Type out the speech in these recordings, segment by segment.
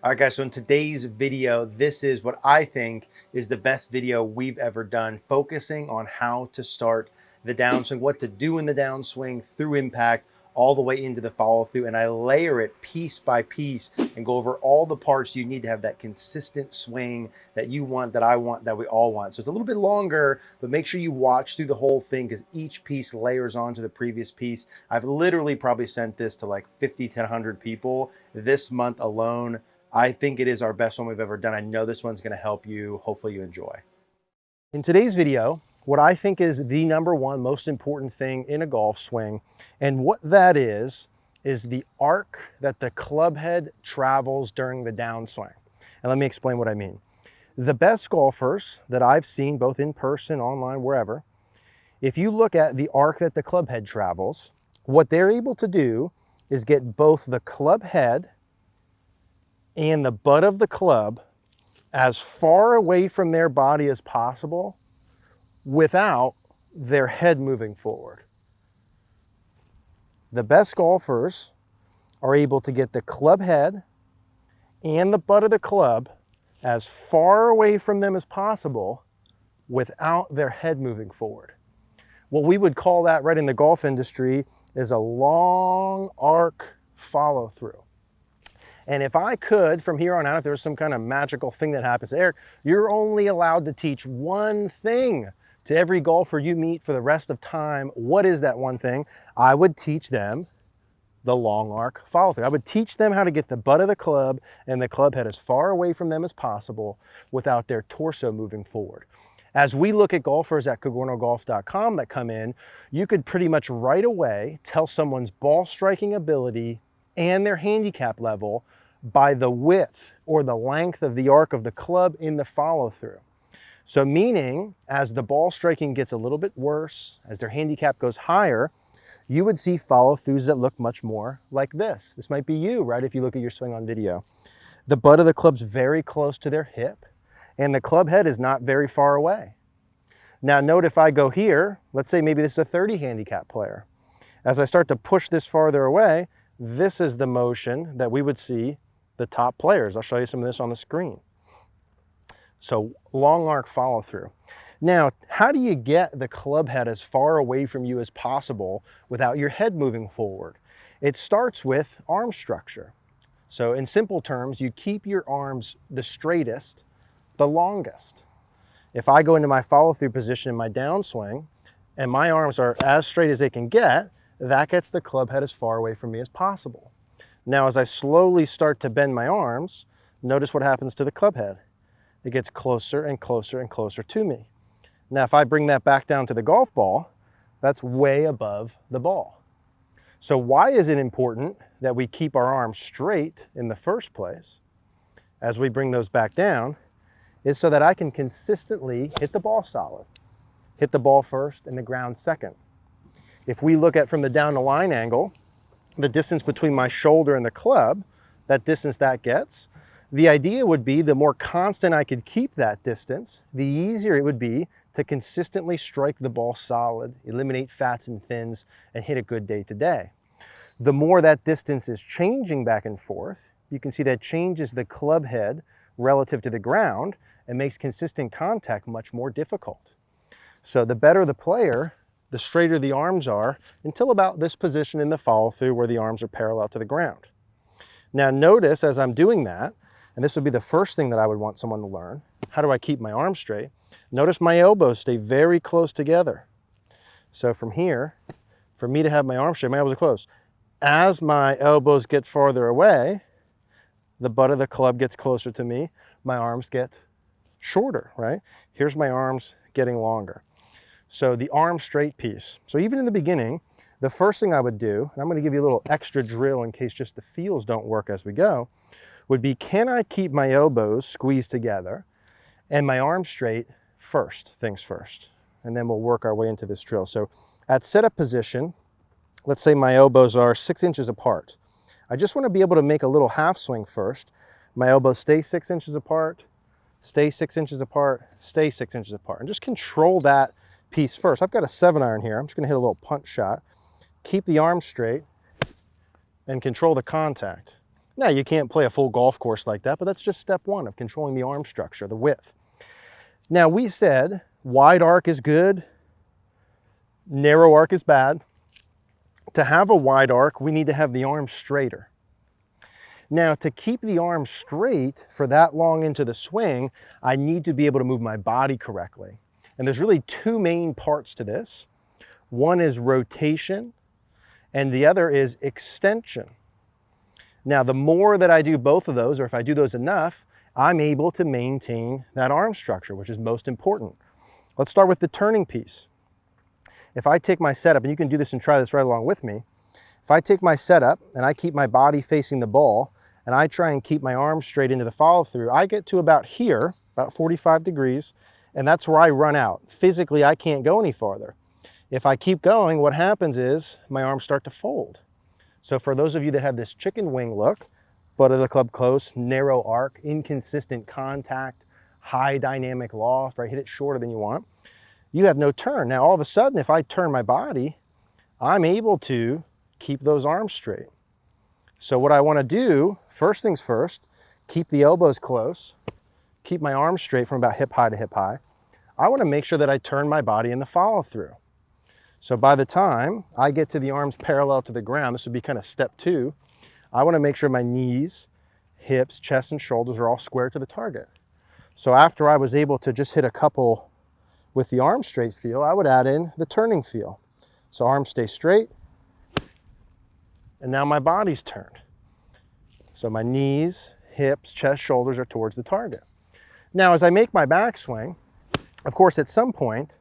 All right, guys, so in today's video, this is what I think is the best video we've ever done, focusing on how to start the downswing, what to do in the downswing through impact, all the way into the follow through. And I layer it piece by piece and go over all the parts you need to have that consistent swing that you want, that I want, that we all want. So it's a little bit longer, but make sure you watch through the whole thing because each piece layers onto the previous piece. I've literally probably sent this to like 50 to 100 people this month alone. I think it is our best one we've ever done. I know this one's going to help you. Hopefully you enjoy. In today's video, what I think is the number one most important thing in a golf swing, and what that is the arc that the club head travels during the downswing. And let me explain what I mean. The best golfers that I've seen, both in person, online, wherever, if you look at the arc that the club head travels, what they're able to do is get both the club head and the butt of the club as far away from their body as possible without their head moving forward. The best golfers are able to get the club head and the butt of the club as far away from them as possible without their head moving forward. What we would call that right in the golf industry is a long arc follow through. And if I could, from here on out, if there was some kind of magical thing that happens, Eric, you're only allowed to teach one thing to every golfer you meet for the rest of time. What is that one thing? I would teach them the long arc follow through. I would teach them how to get the butt of the club and the club head as far away from them as possible without their torso moving forward. As we look at golfers at CogornoGolf.com that come in, you could pretty much right away tell someone's ball striking ability and their handicap level by the width or the length of the arc of the club in the follow through. So meaning, as the ball striking gets a little bit worse, as their handicap goes higher, you would see follow throughs that look much more like this. This might be you, right? If you look at your swing on video. The butt of the club's very close to their hip and the club head is not very far away. Now note if I go here, let's say maybe this is a 30 handicap player. As I start to push this farther away, this is the motion that we would see the top players. I'll show you some of this on the screen. So long arc follow through. Now, how do you get the club head as far away from you as possible without your head moving forward? It starts with arm structure. So in simple terms, you keep your arms the straightest, the longest. If I go into my follow through position in my downswing and my arms are as straight as they can get, that gets the club head as far away from me as possible. Now, as I slowly start to bend my arms, notice what happens to the club head. It gets closer and closer and closer to me. Now, if I bring that back down to the golf ball, that's way above the ball. So why is it important that we keep our arms straight in the first place as we bring those back down? Is so that I can consistently hit the ball solid, hit the ball first and the ground second. If we look at from the down the line angle, the distance between my shoulder and the club, that distance that gets, the idea would be the more constant I could keep that distance, the easier it would be to consistently strike the ball solid, eliminate fats and thins, and hit a good day to day. The more that distance is changing back and forth, you can see that changes the club head relative to the ground and makes consistent contact much more difficult. So the better the player, the straighter the arms are until about this position in the follow through where the arms are parallel to the ground. Now notice as I'm doing that, and this would be the first thing that I would want someone to learn, how do I keep my arms straight? Notice my elbows stay very close together. So from here, for me to have my arms straight, my elbows are close. As my elbows get farther away, the butt of the club gets closer to me, my arms get shorter, right? Here's my arms getting longer. So the arm straight piece. So even in the beginning, the first thing I would do, and I'm going to give you a little extra drill in case just the feels don't work as we go, would be, can I keep my elbows squeezed together and my arms straight first, things first? And then we'll work our way into this drill. So at setup position, let's say my elbows are 6 inches apart. I just want to be able to make a little half swing first. My elbows stay 6 inches apart, stay 6 inches apart, stay 6 inches apart, and just control that piece first. I've got a 7-iron here. I'm just going to hit a little punch shot, keep the arm straight, and control the contact. Now, you can't play a full golf course like that, but that's just step one of controlling the arm structure, the width. Now, we said wide arc is good, narrow arc is bad. To have a wide arc, we need to have the arm straighter. Now, to keep the arm straight for that long into the swing, I need to be able to move my body correctly. And there's really two main parts to this. One is rotation, and the other is extension. Now, the more that I do both of those, or if I do those enough, I'm able to maintain that arm structure, which is most important. Let's start with the turning piece. If I take my setup, and you can do this and try this right along with me. If I take my setup and I keep my body facing the ball, and I try and keep my arms straight into the follow through, I get to about here, about 45 degrees, and that's where I run out. Physically, I can't go any farther. If I keep going, what happens is my arms start to fold. So for those of you that have this chicken wing look, butt of the club close, narrow arc, inconsistent contact, high dynamic loft, right? Hit it shorter than you want. You have no turn. Now, all of a sudden, if I turn my body, I'm able to keep those arms straight. So what I want to do, first things first, keep the elbows close, keep my arms straight from about hip high to hip high. I want to make sure that I turn my body in the follow through. So by the time I get to the arms parallel to the ground, this would be kind of step two, I want to make sure my knees, hips, chest, and shoulders are all square to the target. So after I was able to just hit a couple with the arm straight feel, I would add in the turning feel. So arms stay straight, and now my body's turned. So my knees, hips, chest, shoulders are towards the target. Now, as I make my backswing, of course, at some point,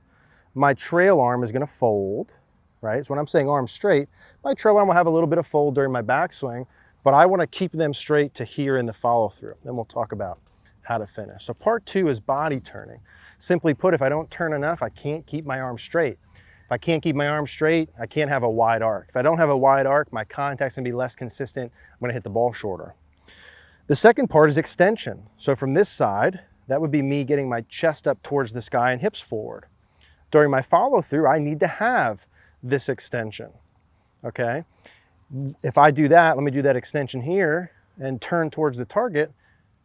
my trail arm is going to fold, right? So when I'm saying arm straight, my trail arm will have a little bit of fold during my backswing, but I want to keep them straight to here in the follow through. Then we'll talk about how to finish. So part two is body turning. Simply put, if I don't turn enough, I can't keep my arm straight. If I can't keep my arm straight, I can't have a wide arc. If I don't have a wide arc, my contact's gonna be less consistent. I'm gonna hit the ball shorter. The second part is extension. So from this side, that would be me getting my chest up towards the sky and hips forward. During my follow through, I need to have this extension, okay? If I do that, let me do that extension here and turn towards the target,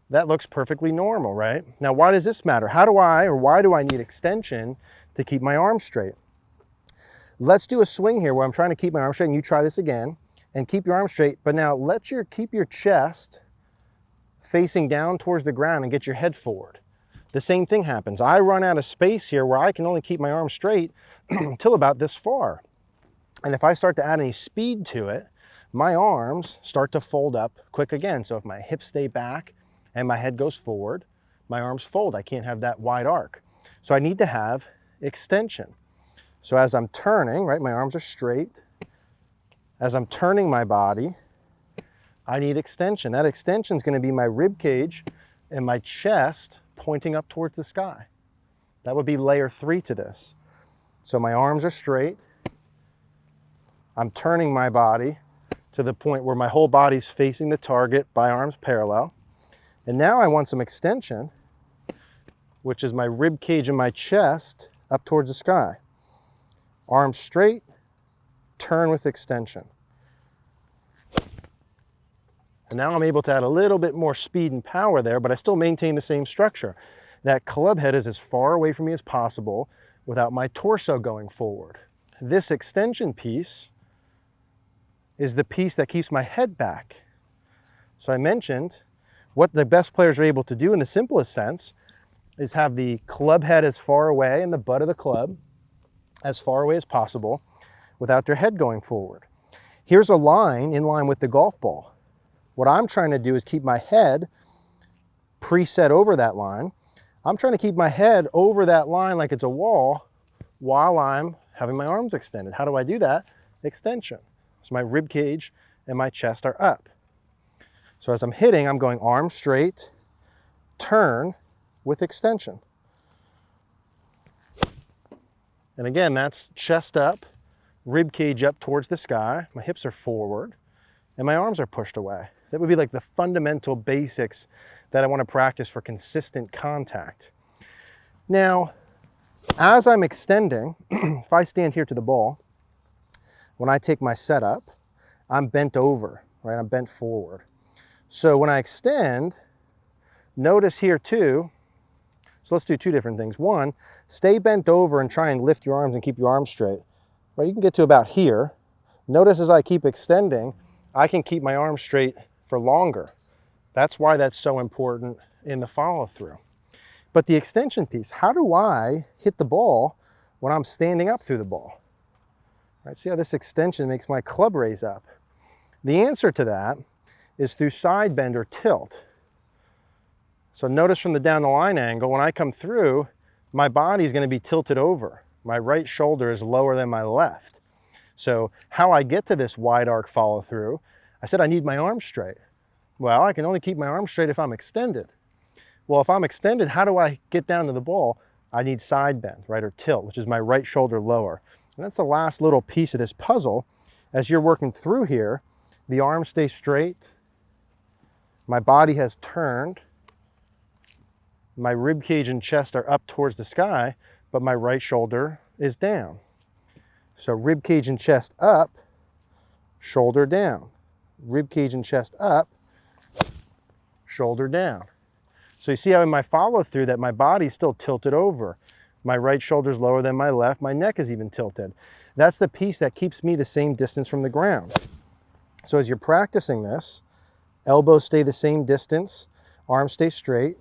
that looks perfectly normal, right? Now, why does this matter? Why do I need extension to keep my arm straight? Let's do a swing here where I'm trying to keep my arm straight, and you try this again, and keep your arm straight, but now keep your chest facing down towards the ground and get your head forward. The same thing happens. I run out of space here where I can only keep my arm straight until about this far. And if I start to add any speed to it, my arms start to fold up quick again. So if my hips stay back and my head goes forward, my arms fold. I can't have that wide arc. So I need to have extension. So as I'm turning, right, my arms are straight. As I'm turning my body, I need extension. That extension is going to be my rib cage and my chest pointing up towards the sky. That would be layer 3 to this. So my arms are straight. I'm turning my body to the point where my whole body's facing the target by arms parallel. And now I want some extension, which is my rib cage and my chest up towards the sky. Arms straight, turn with extension. And now I'm able to add a little bit more speed and power there, but I still maintain the same structure. That club head is as far away from me as possible without my torso going forward. This extension piece is the piece that keeps my head back. So I mentioned what the best players are able to do in the simplest sense is have the club head as far away and the butt of the club as far away as possible without their head going forward. Here's a line in line with the golf ball. What I'm trying to do is keep my head preset over that line. I'm trying to keep my head over that line like it's a wall while I'm having my arms extended. How do I do that? Extension. So my rib cage and my chest are up. So as I'm hitting, I'm going arm straight, turn with extension. And again, that's chest up, rib cage up towards the sky. My hips are forward and my arms are pushed away. That would be like the fundamental basics that I want to practice for consistent contact. Now, as I'm extending, if I stand here to the ball, when I take my setup, I'm bent over, right? I'm bent forward. So when I extend, notice here too, so let's do two different things. One, stay bent over and try and lift your arms and keep your arms straight. Right, you can get to about here. Notice as I keep extending, I can keep my arms straight for longer. That's why that's so important in the follow through. But the extension piece, how do I hit the ball when I'm standing up through the ball? Right, see how this extension makes my club raise up? The answer to that is through side bend or tilt. So notice from the down the line angle, when I come through, my body is going to be tilted over. My right shoulder is lower than my left. So how I get to this wide arc follow through, I said I need my arms straight. Well, I can only keep my arms straight if I'm extended. Well, if I'm extended, how do I get down to the ball? I need side bend, right, or tilt, which is my right shoulder lower. And that's the last little piece of this puzzle. As you're working through here, the arms stay straight. My body has turned. My rib cage and chest are up towards the sky, but my right shoulder is down. So rib cage and chest up, shoulder down. Rib cage and chest up, shoulder down. So you see how in my follow through that my body's still tilted over. My right shoulder's lower than my left. My neck is even tilted. That's the piece that keeps me the same distance from the ground. So as you're practicing this, elbows stay the same distance, arms stay straight.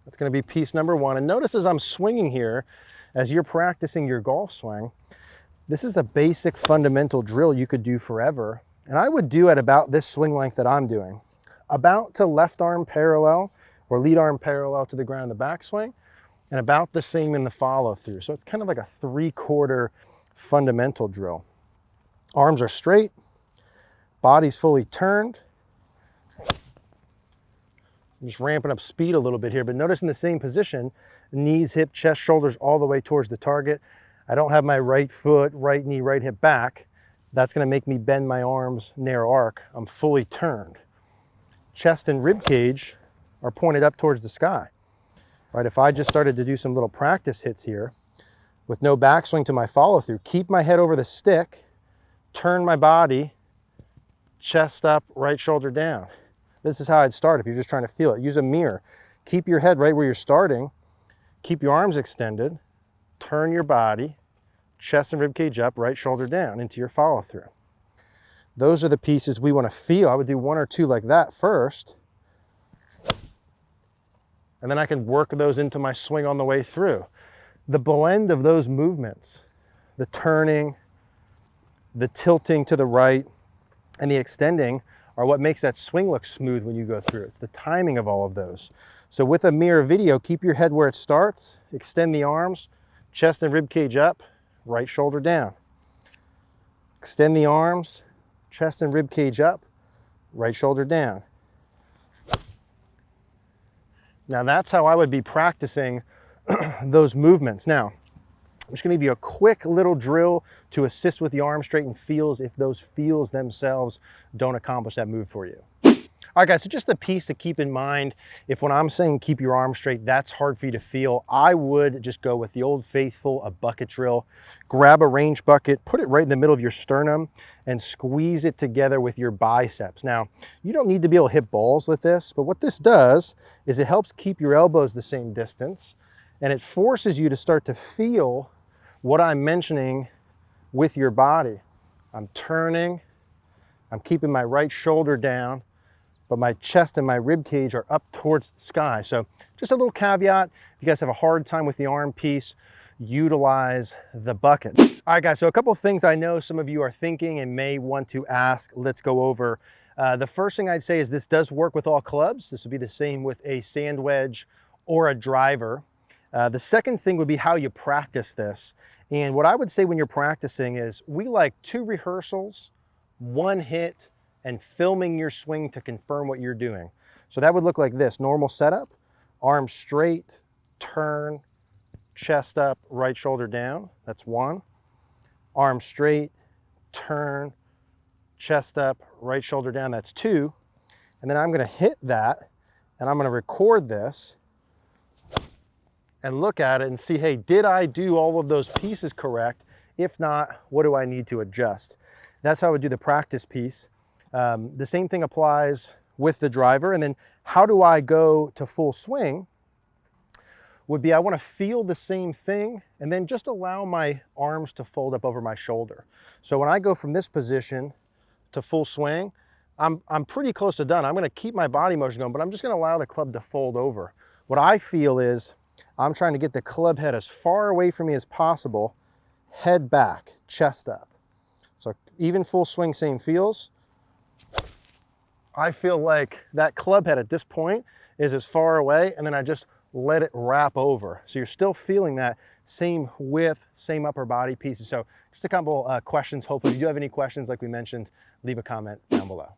That's going to be piece number one. And notice as I'm swinging here, as you're practicing your golf swing, this is a basic fundamental drill you could do forever. And I would do at about this swing length that I'm doing. About to left arm parallel or lead arm parallel to the ground in the backswing, and about the same in the follow through. So it's kind of like a 3/4 fundamental drill. Arms are straight, body's fully turned. I'm just ramping up speed a little bit here, but notice in the same position, knees, hip, chest, shoulders all the way towards the target. I don't have my right foot, right knee, right hip back. That's going to make me bend my arms narrow arc. I'm fully turned. Chest and rib cage are pointed up towards the sky. Right, if I just started to do some little practice hits here with no backswing to my follow through, keep my head over the stick, turn my body, chest up, right shoulder down. This is how I'd start if you're just trying to feel it. Use a mirror. Keep your head right where you're starting. Keep your arms extended. Turn your body, chest and rib cage up, right shoulder down into your follow through. Those are the pieces we want to feel. I would do one or two like that first. And then I can work those into my swing on the way through. The blend of those movements, the turning, the tilting to the right, and the extending are what makes that swing look smooth when you go through. It's the timing of all of those. So with a mirror video, keep your head where it starts, extend the arms, chest and rib cage up, right shoulder down. Extend the arms, chest and rib cage up, right shoulder down. Now that's how I would be practicing those movements. Now, I'm just gonna give you a quick little drill to assist with the arm straight and feels if those feels themselves don't accomplish that move for you. All right, guys, so just the piece to keep in mind, if when I'm saying keep your arm straight, that's hard for you to feel, I would just go with the old faithful, a bucket drill. Grab a range bucket, put it right in the middle of your sternum, and squeeze it together with your biceps. Now, you don't need to be able to hit balls with this, but what this does is it helps keep your elbows the same distance, and it forces you to start to feel what I'm mentioning with your body. I'm turning, I'm keeping my right shoulder down, but my chest and my rib cage are up towards the sky. So just a little caveat, if you guys have a hard time with the arm piece, utilize the bucket. All right, guys, so a couple of things I know some of you are thinking and may want to ask, let's go over. The first thing I'd say is this does work with all clubs. This would be the same with a sand wedge or a driver. The second thing would be how you practice this. And what I would say when you're practicing is we like 2 rehearsals, 1 hit, and filming your swing to confirm what you're doing. So that would look like this: normal setup, arms straight, turn, chest up, right shoulder down. That's 1. Arms straight, turn, chest up, right shoulder down. That's 2. And then I'm gonna hit that and I'm gonna record this and look at it and see, hey, did I do all of those pieces correct? If not, what do I need to adjust? That's how I would do the practice piece. The same thing applies with the driver. And then how do I go to full swing? Would be I want to feel the same thing and then just allow my arms to fold up over my shoulder. So when I go from this position to full swing, I'm pretty close to done. I'm going to keep my body motion going, but I'm just going to allow the club to fold over. What I feel is I'm trying to get the club head as far away from me as possible, head back, chest up. So even full swing, same feels. I feel like that club head at this point is as far away, and then I just let it wrap over. So you're still feeling that same width, same upper body pieces. So just a couple questions. Hopefully, if you do have any questions, like we mentioned, leave a comment down below.